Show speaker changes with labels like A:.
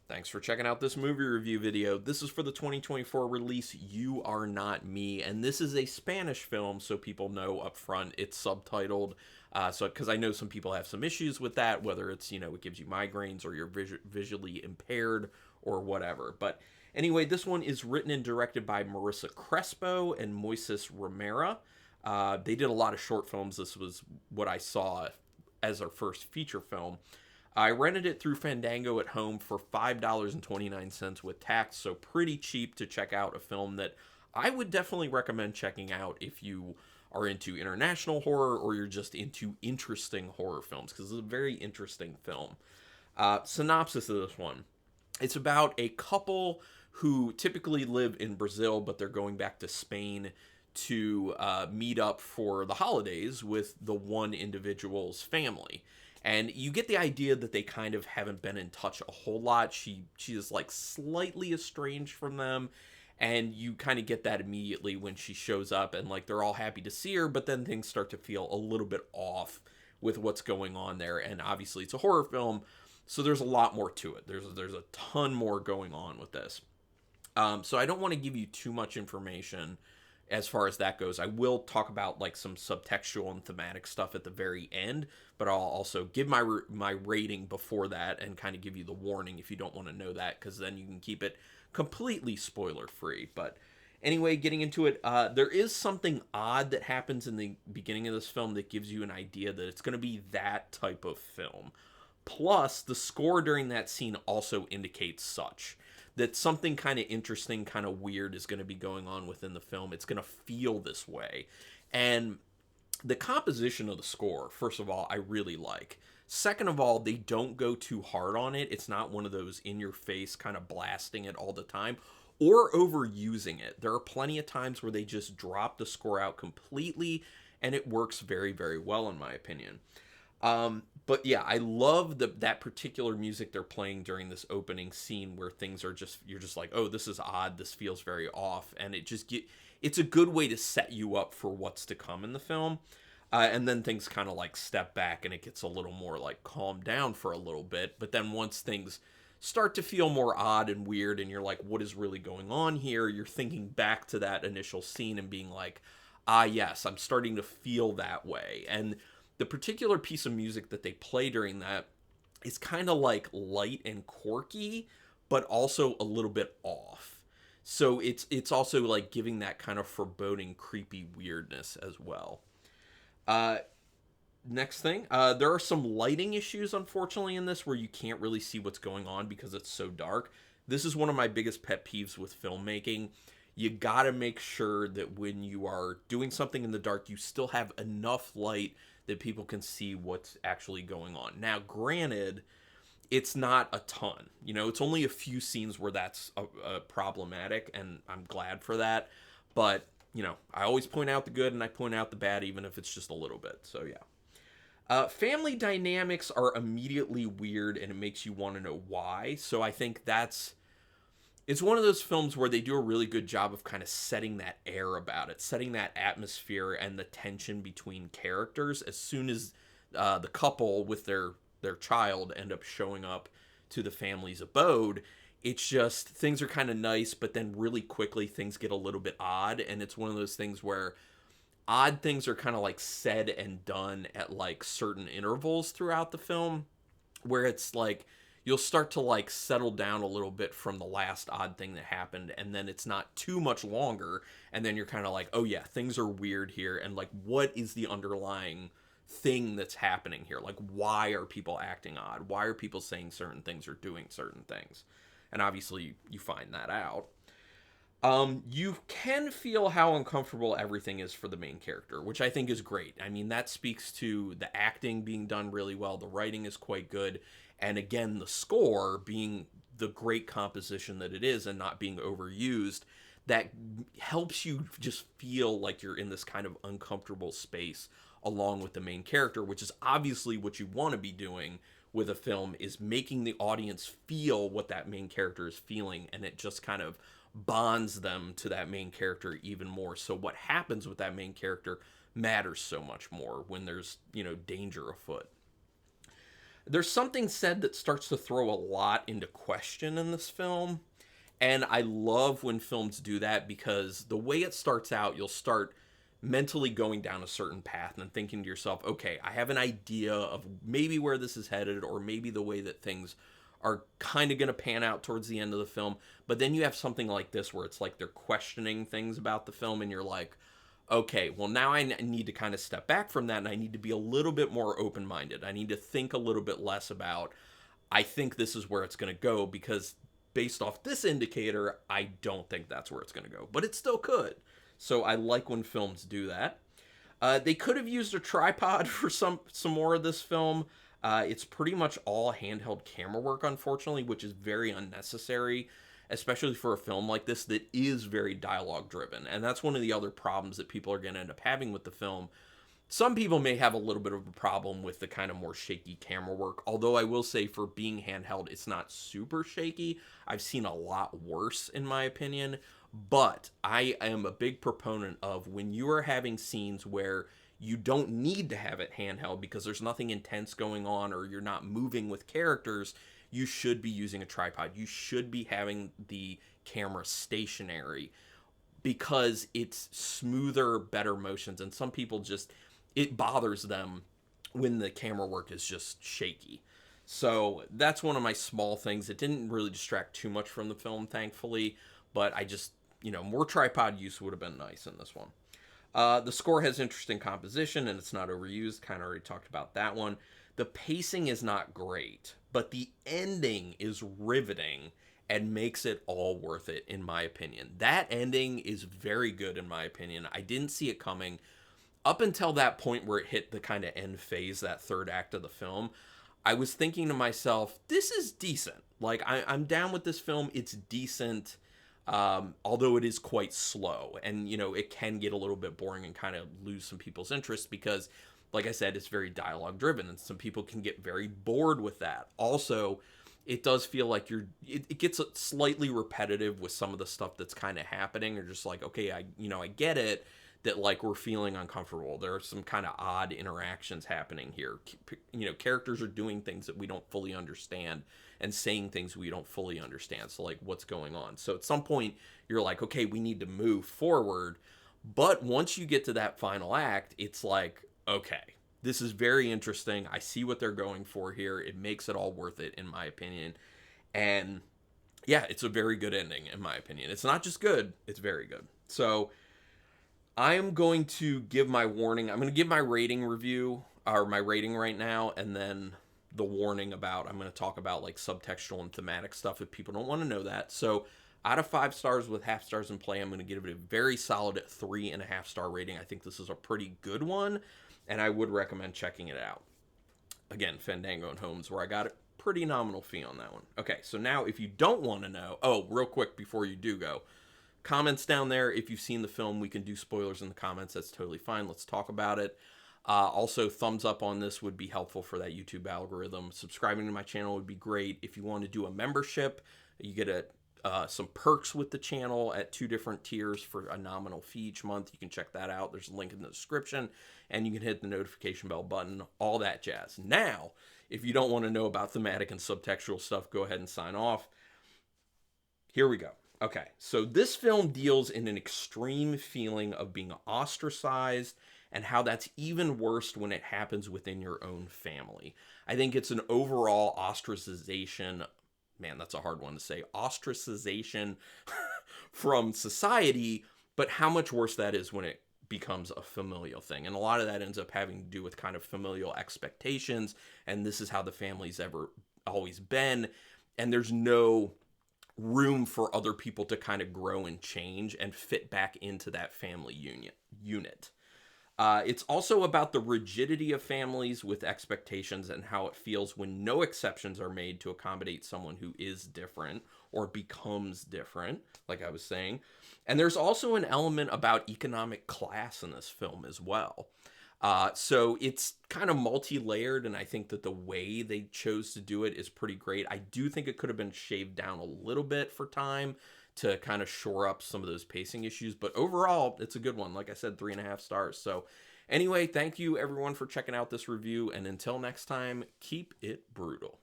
A: Thanks for checking out this movie review video. This is for the 2024 release You Are Not Me, and this is a Spanish film, so people know up front it's subtitled. So, because I know some people have some issues with that, whether it's, it gives you migraines or you're visually impaired or whatever. But anyway, this one is written and directed by Marisa Crespo and Moises Romera. They did a lot of short films. This was what I saw as our first feature film. I rented it through Fandango at home for $5.29 with tax, so pretty cheap to check out a film that I would definitely recommend checking out if you are into international horror or you're just into interesting horror films, because it's a very interesting film. Synopsis of this one. It's about a couple who typically live in Brazil, but they're going back to Spain to meet up for the holidays with the one individual's family. And you get the idea that they kind of haven't been in touch a whole lot. She is like slightly estranged from them, and you kind of get that immediately when she shows up, and like they're all happy to see her, but then things start to feel a little bit off with what's going on there. And obviously it's a horror film, so there's a lot more to it. There's a ton more going on with this. So I don't want to give you too much information as far as that goes. I will talk about like some subtextual and thematic stuff at the very end, but I'll also give my rating before that and kind of give you the warning if you don't want to know that, because then you can keep it completely spoiler free. But anyway, getting into it, there is something odd that happens in the beginning of this film that gives you an idea that it's going to be that type of film. Plus, the score during that scene also indicates such that something kind of interesting, kind of weird is going to be going on within the film. It's going to feel this way. And the composition of the score, first of all, I really like. Second of all, they don't go too hard on it. It's not one of those in your face kind of blasting it all the time or overusing it. There are plenty of times where they just drop the score out completely, and it works very, very well, in my opinion. But yeah, I love that particular music they're playing during this opening scene where things are just, you're just like, oh, this is odd, this feels very off, and it's a good way to set you up for what's to come in the film. And then things kind of like step back and it gets a little more like calmed down for a little bit. But then once things start to feel more odd and weird and you're like, what is really going on here? You're thinking back to that initial scene and being like, ah, yes, I'm starting to feel that way. And the particular piece of music that they play during that is kind of like light and quirky, but also a little bit off. So it's also like giving that kind of foreboding, creepy weirdness as well. Uh, Next thing, there are some lighting issues, unfortunately, in this where you can't really see what's going on because it's so dark. This is one of my biggest pet peeves with filmmaking. You gotta make sure that when you are doing something in the dark, you still have enough light that people can see what's actually going on. Now, granted, it's not a ton. It's only a few scenes where that's problematic, and I'm glad for that. But, I always point out the good and I point out the bad, even if it's just a little bit. So, yeah. Family dynamics are immediately weird, and it makes you want to know why. So I think it's one of those films where they do a really good job of kind of setting that air about it, setting that atmosphere and the tension between characters. As soon as the couple with their child end up showing up to the family's abode, it's just things are kind of nice, but then really quickly things get a little bit odd, and it's one of those things where odd things are kind of like said and done at like certain intervals throughout the film, where it's like you'll start to like settle down a little bit from the last odd thing that happened, and then it's not too much longer, and then you're kind of like, oh yeah, things are weird here, and like what is the underlying thing that's happening here? Like, why are people acting odd? Why are people saying certain things or doing certain things? And obviously you find that out. You can feel how uncomfortable everything is for the main character, which I think is great. I mean, that speaks to the acting being done really well. The writing is quite good. And again, the score being the great composition that it is and not being overused, that helps you just feel like you're in this kind of uncomfortable space along with the main character, which is obviously what you want to be doing with a film, is making the audience feel what that main character is feeling, and it just kind of bonds them to that main character even more. So what happens with that main character matters so much more when there's, danger afoot. There's something said that starts to throw a lot into question in this film. And I love when films do that because the way it starts out, you'll start mentally going down a certain path and thinking to yourself, okay, I have an idea of maybe where this is headed or maybe the way that things are kind of going to pan out towards the end of the film. But then you have something like this where it's like they're questioning things about the film and you're like, okay, well, now I need to kind of step back from that and I need to be a little bit more open minded. I need to think a little bit less about, I think this is where it's going to go because based off this indicator, I don't think that's where it's going to go, but it still could. So I like when films do that. They could have used a tripod for some more of this film. It's pretty much all handheld camera work, unfortunately, which is very unnecessary, especially for a film like this that is very dialogue driven. And that's one of the other problems that people are going to end up having with the film. Some people may have a little bit of a problem with the kind of more shaky camera work, although I will say for being handheld, it's not super shaky. I've seen a lot worse, in my opinion, but I am a big proponent of when you are having scenes where you don't need to have it handheld because there's nothing intense going on or you're not moving with characters, you should be using a tripod. You should be having the camera stationary because it's smoother, better motions, and some people just, it bothers them when the camera work is just shaky. So that's one of my small things. It didn't really distract too much from the film, thankfully, but I just, more tripod use would have been nice in this one. The score has interesting composition and it's not overused. Kind of already talked about that one. The pacing is not great, but the ending is riveting and makes it all worth it, in my opinion. That ending is very good, in my opinion. I didn't see it coming. Up until that point where it hit the kind of end phase, that third act of the film, I was thinking to myself, this is decent. Like, I'm down with this film. It's decent, although it is quite slow. And, it can get a little bit boring and kind of lose some people's interest because, like I said, it's very dialogue driven and some people can get very bored with that. Also, it does feel like it gets slightly repetitive with some of the stuff that's kind of happening. Or just like, okay, I get it that like we're feeling uncomfortable. There are some kind of odd interactions happening here. Characters are doing things that we don't fully understand and saying things we don't fully understand. So like what's going on? So at some point you're like, okay, we need to move forward. But once you get to that final act, it's like, okay, this is very interesting. I see what they're going for here. It makes it all worth it, in my opinion. And yeah, it's a very good ending, in my opinion. It's not just good, it's very good. So I am going to give my warning. I'm going to give my rating review, or my rating right now, and then the warning about, I'm going to talk about like subtextual and thematic stuff if people don't want to know that. So out of 5 stars with half stars in play, I'm going to give it a very solid 3.5-star rating. I think this is a pretty good one, and I would recommend checking it out. Again, Fandango and Homes, where I got a pretty nominal fee on that one. Okay, so now if you don't want to know, real quick before you do go, comments down there. If you've seen the film, we can do spoilers in the comments. That's totally fine. Let's talk about it. Also, thumbs up on this would be helpful for that YouTube algorithm. Subscribing to my channel would be great. If you want to do a membership, you get some perks with the channel at 2 different tiers for a nominal fee each month. You can check that out. There's a link in the description, and you can hit the notification bell button, all that jazz. Now, if you don't want to know about thematic and subtextual stuff, go ahead and sign off. Here we go. Okay, so this film deals in an extreme feeling of being ostracized and how that's even worse when it happens within your own family. I think it's an overall ostracization, man, that's a hard one to say, ostracization from society, but how much worse that is when it becomes a familial thing. And a lot of that ends up having to do with kind of familial expectations, and this is how the family's ever always been, and there's no room for other people to kind of grow and change and fit back into that family unit. It's also about the rigidity of families with expectations and how it feels when no exceptions are made to accommodate someone who is different or becomes different, like I was saying. And there's also an element about economic class in this film as well. So it's kind of multi-layered, and I think that the way they chose to do it is pretty great. I do think it could have been shaved down a little bit for time to kind of shore up some of those pacing issues, but overall, it's a good one. Like I said, 3.5 stars. So Anyway, thank you everyone for checking out this review, and until next time, keep it brutal.